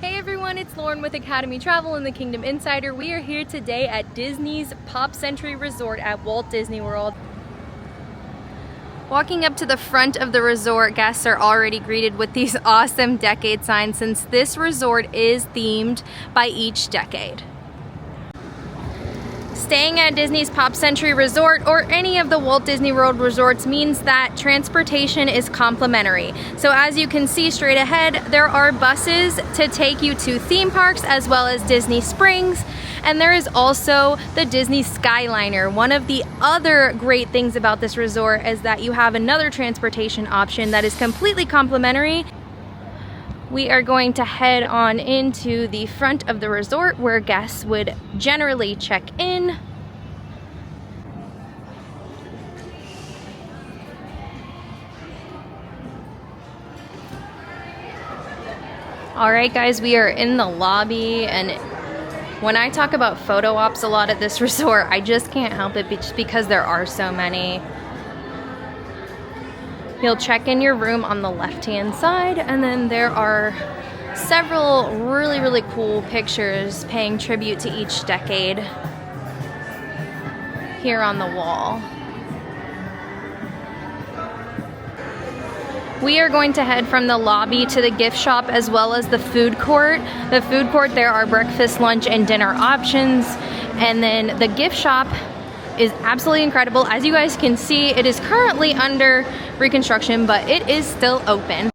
Hey everyone, it's Lauren with Academy Travel and the Kingdom Insider. We are here today at Disney's Pop Century Resort at Walt Disney World. Walking up to the front of the resort, guests are already greeted with these awesome decade signs since this resort is themed by each decade. Staying at Disney's Pop Century Resort or any of the Walt Disney World resorts means that transportation is complimentary. So as you can see straight ahead, there are buses to take you to theme parks as well as Disney Springs. And there is also the Disney Skyliner. One of the other great things about this resort is that you have another transportation option that is completely complimentary. We are going to head on into the front of the resort where guests would generally check in. All right, guys, we are in the lobby, and when I talk about photo ops a lot at this resort, I just can't help it just because there are so many. You'll check in your room on the left-hand side, and then there are several really cool pictures paying tribute to each decade here on the wall. We are going to head from the lobby to the gift shop as well as the food court. The food court, there are breakfast, lunch, and dinner options, and then the gift shop is absolutely incredible. As you guys can see, it is currently under reconstruction, but it is still open.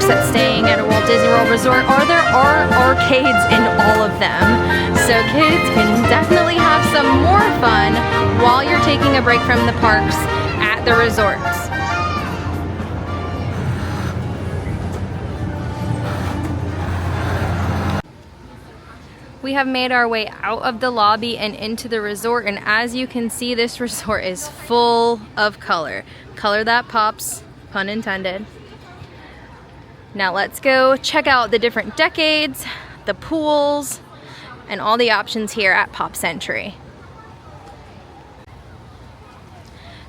At staying at a Walt Disney World resort there are arcades in all of them, so kids can definitely have some more fun while you're taking a break from the parks at the resorts. We have made our way out of the lobby and into the resort, and as you can see, this resort is full of color. Color that pops, pun intended. Now let's go check out the different decades, the pools, and all the options here at Pop Century.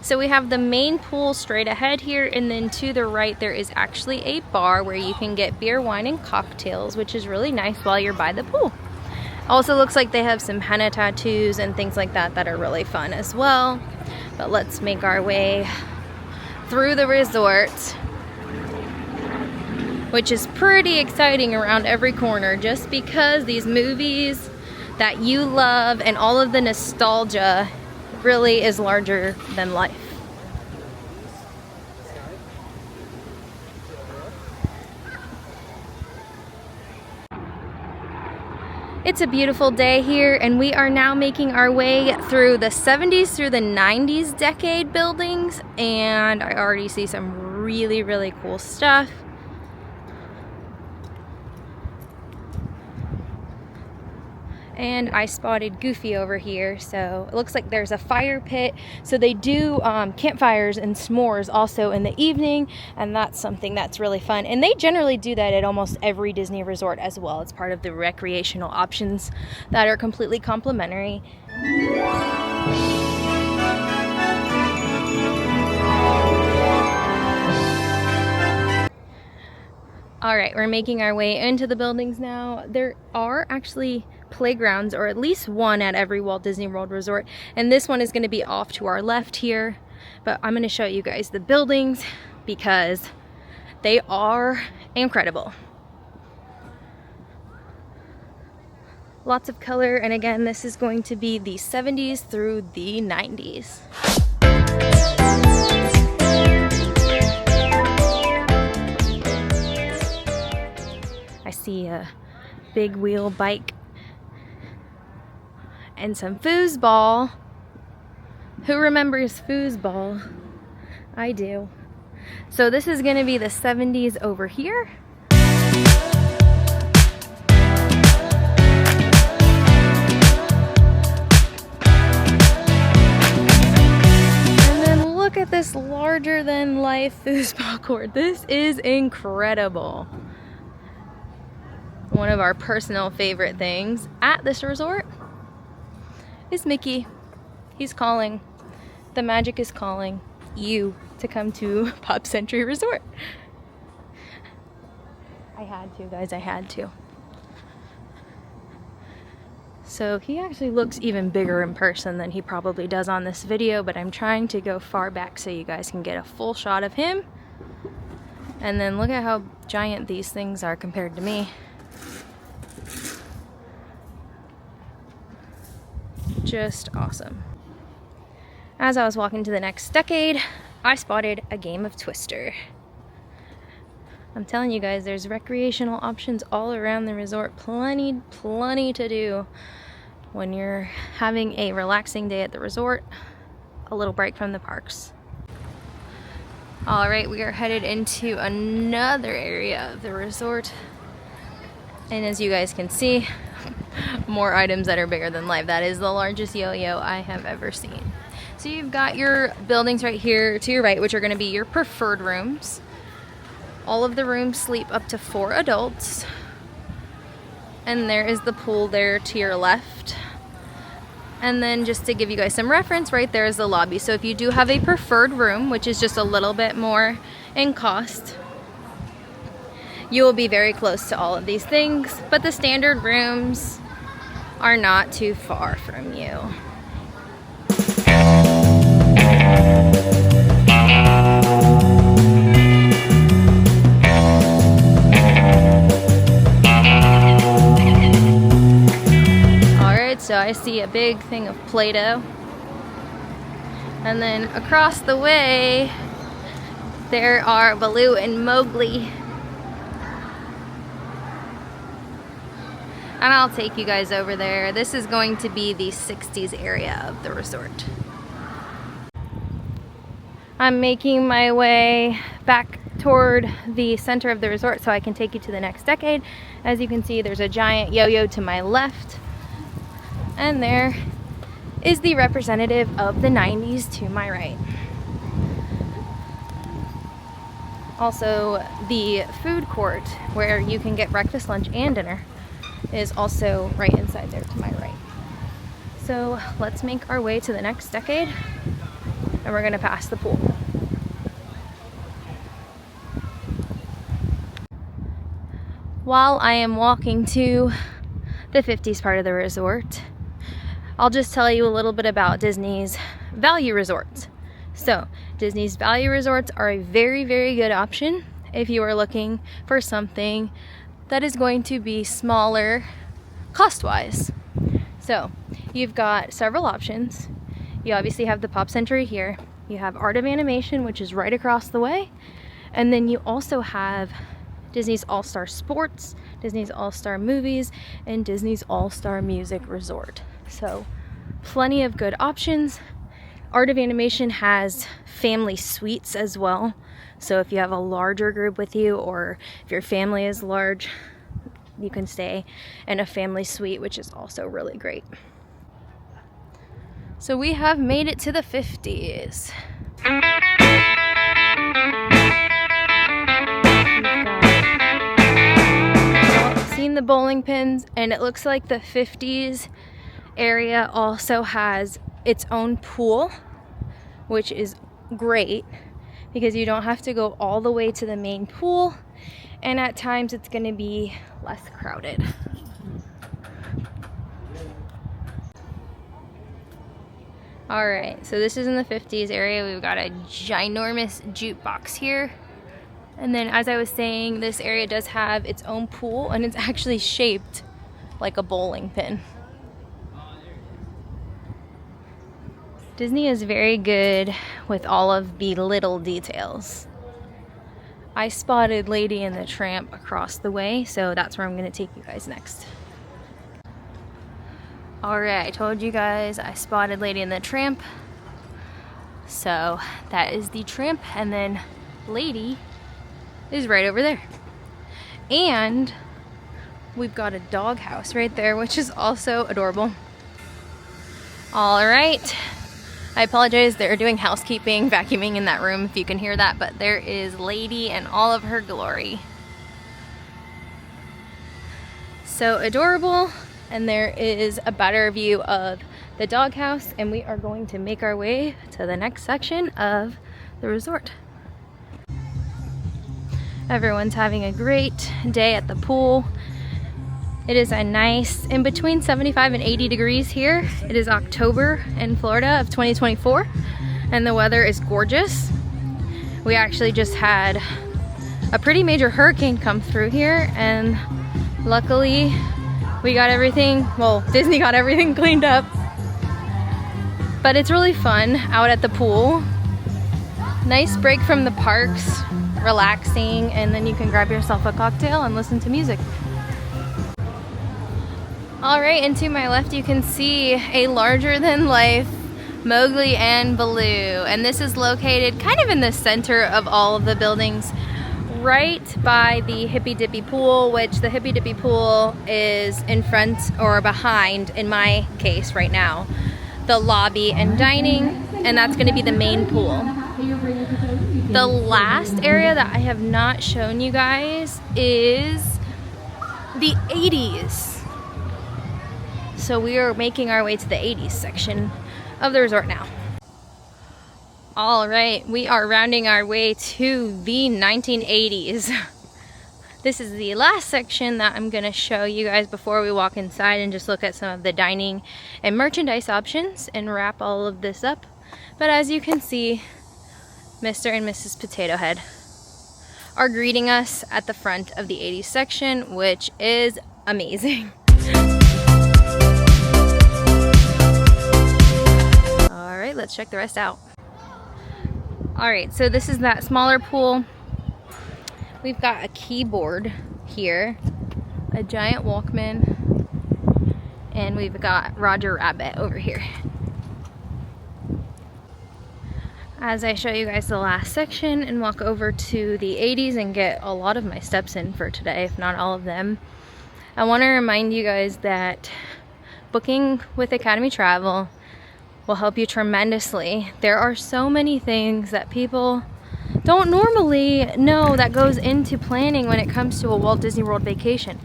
So we have the main pool straight ahead here, and then to the right there is actually a bar where you can get beer, wine, and cocktails, which is really nice while you're by the pool. Also looks like they have some henna tattoos and things like that that are really fun as well. But let's make our way through the resort, which is pretty exciting around every corner just because these movies that you love and all of the nostalgia really is larger than life. It's a beautiful day here, and we are now making our way through the 70s through the 90s decade buildings, and I already see some really cool stuff. And I spotted Goofy over here, so it looks like there's a fire pit. So they do campfires and s'mores also in the evening, and that's something that's really fun. And they generally do that at almost every Disney resort as well. It's part of the recreational options that are completely complimentary. All right, we're making our way into the buildings now. There are actually playgrounds, or at least one at every Walt Disney World resort, and this one is going to be off to our left here, but I'm going to show you guys the buildings because they are incredible. Lots of color, and again, this is going to be the 70s through the 90s. see a big wheel bike and some foosball. Who remembers foosball? I do. So this is gonna be the 70s over here. And then look at this larger than life foosball court. This is incredible. One of our personal favorite things at this resort is Mickey. He's calling. The magic is calling you to come to Pop Century Resort. I had to, guys, I had to. So he actually looks even bigger in person than he probably does on this video, but I'm trying to go far back so you guys can get a full shot of him. And then look at how giant these things are compared to me. Just awesome. As I was walking to the next decade, I spotted a game of Twister. I'm telling you guys, there's recreational options all around the resort. Plenty to do when you're having a relaxing day at the resort, a little break from the parks. All right, we are headed into another area of the resort. And as you guys can see, more items that are bigger than life. That is the largest yo-yo I have ever seen. So you've got your buildings right here to your right, which are going to be your preferred rooms. All of the rooms sleep up to 4 adults. And there is the pool there to your left. And then just to give you guys some reference, right there is the lobby. So if you do have a preferred room, which is just a little bit more in cost, you will be very close to all of these things. But the standard rooms are not too far from you. So I see a big thing of Play-Doh. And then across the way, there are Baloo and Mowgli. And I'll take you guys over there. This is going to be the 60s area of the resort. I'm making my way back toward the center of the resort so I can take you to the next decade. As you can see, there's a giant yo-yo to my left. And there is the representative of the 90s to my right. Also, the food court where you can get breakfast, lunch, and dinner is also right inside there to my right. So let's make our way to the next decade, and we're gonna pass the pool. While I am walking to the 50s part of the resort, I'll just tell you a little bit about Disney's value resorts. So, Disney's value resorts are a very, very good option if you are looking for something that is going to be smaller cost-wise. So, you've got several options. You obviously have the Pop Century here. You have Art of Animation, which is right across the way. And then you also have Disney's All-Star Sports, Disney's All-Star Movies, and Disney's All-Star Music Resort. So plenty of good options. Art of Animation has family suites as well. So if you have a larger group with you, or if your family is large, you can stay in a family suite, which is also really great. So we have made it to the 50s. Seen the bowling pins, and it looks like the 50s area also has its own pool, which is great because you don't have to go all the way to the main pool, and at times it's going to be less crowded. Alright, so this is in the 50s area. We've got a ginormous jukebox here. And then, as I was saying, this area does have its own pool, and it's actually shaped like a bowling pin. Disney is very good with all of the little details. I spotted Lady and the Tramp across the way, so that's where I'm gonna take you guys next. Alright, I told you guys I spotted Lady and the Tramp. So that is the Tramp, and then Lady is right over there. And we've got a doghouse right there, which is also adorable. Alright, I apologize, they're doing housekeeping, vacuuming in that room if you can hear that, but there is Lady in all of her glory. So adorable. And there is a better view of the doghouse, and we are going to make our way to the next section of the resort. Everyone's having a great day at the pool. It is a nice, in between 75 and 80 degrees here. It is October in Florida of 2024, and the weather is gorgeous. We actually just had a pretty major hurricane come through here, and luckily we got everything, well, Disney got everything cleaned up. But it's really fun out at the pool. Nice break from the parks, relaxing, and then you can grab yourself a cocktail and listen to music. All right, and to my left you can see a larger than life Mowgli and Baloo. And this is located kind of in the center of all of the buildings, right by the Hippy Dippy pool, which the Hippy Dippy pool is in front or behind, in my case right now, the lobby and dining, and that's going to be the main pool. The last area that I have not shown you guys is the 80s. So we are making our way to the 80s section of the resort now. All right, we are rounding our way to the 1980s. This is the last section that I'm gonna show you guys before we walk inside and just look at some of the dining and merchandise options and wrap all of this up. But as you can see, Mr. and Mrs. Potato Head are greeting us at the front of the 80s section, which is amazing. All right, let's check the rest out. All right, so this is that smaller pool. We've got a keyboard here, a giant Walkman, and we've got Roger Rabbit over here. As I show you guys the last section and walk over to the 80s and get a lot of my steps in for today, if not all of them, I want to remind you guys that booking with Academy Travel will help you tremendously. There are so many things that people don't normally know that goes into planning when it comes to a Walt Disney World vacation.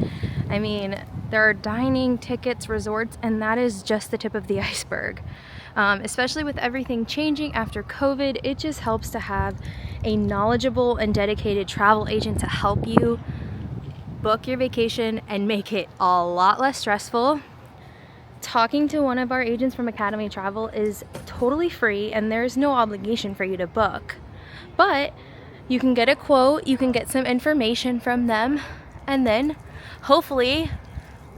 I mean, there are dining, tickets, resorts, and that is just the tip of the iceberg. Especially with everything changing after COVID, it just helps to have a knowledgeable and dedicated travel agent to help you book your vacation and make it a lot less stressful. Talking to one of our agents from Academy Travel is totally free, and there's no obligation for you to book. But you can get a quote, you can get some information from them, and then hopefully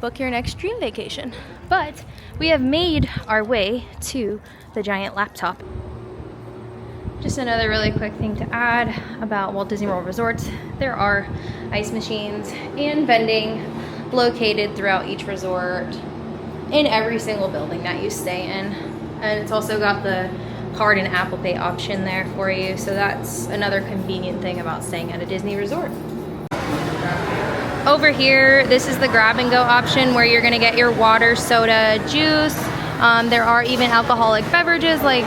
book your next dream vacation. But we have made our way to the giant laptop. Just another really quick thing to add about Walt Disney World resorts. There are ice machines and vending located throughout each resort, in every single building that you stay in. And it's also got the card and Apple Pay option there for you, so that's another convenient thing about staying at a Disney resort. Over here, this is the grab and go option where you're gonna get your water, soda, juice. There are even alcoholic beverages like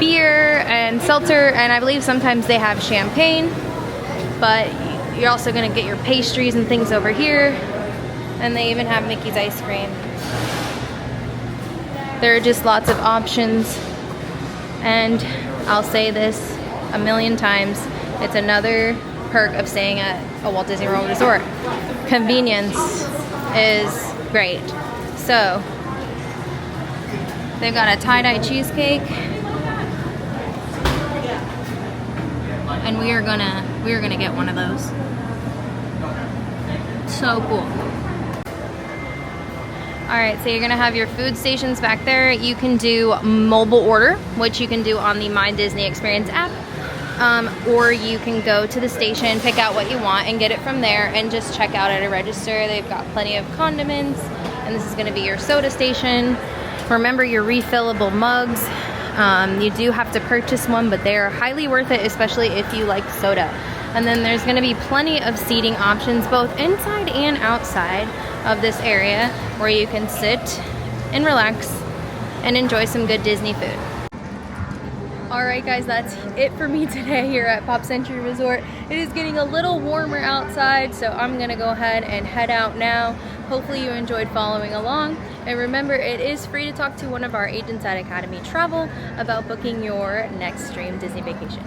beer and seltzer, and I believe sometimes they have champagne, but you're also gonna get your pastries and things over here, and they even have Mickey's ice cream. There are just lots of options, and I'll say this a million times, it's another perk of staying at a Walt Disney World resort. Convenience is great. So they've got a tie-dye cheesecake, and we are gonna get one of those. So cool. All right, so you're gonna have your food stations back there. You can do mobile order, which you can do on the My Disney Experience app, or you can go to the station, pick out what you want, and get it from there and just check out at a register. They've got plenty of condiments, and this is going to be your soda station. Remember your refillable mugs. You do have to purchase one, but they're highly worth it, especially if you like soda. And then there's going to be plenty of seating options both inside and outside of this area where you can sit and relax and enjoy some good Disney food. Alright guys, that's it for me today here at Pop Century Resort. It is getting a little warmer outside, so I'm going to go ahead and head out now. Hopefully you enjoyed following along. And remember, it is free to talk to one of our agents at Academy Travel about booking your next dream Disney vacation.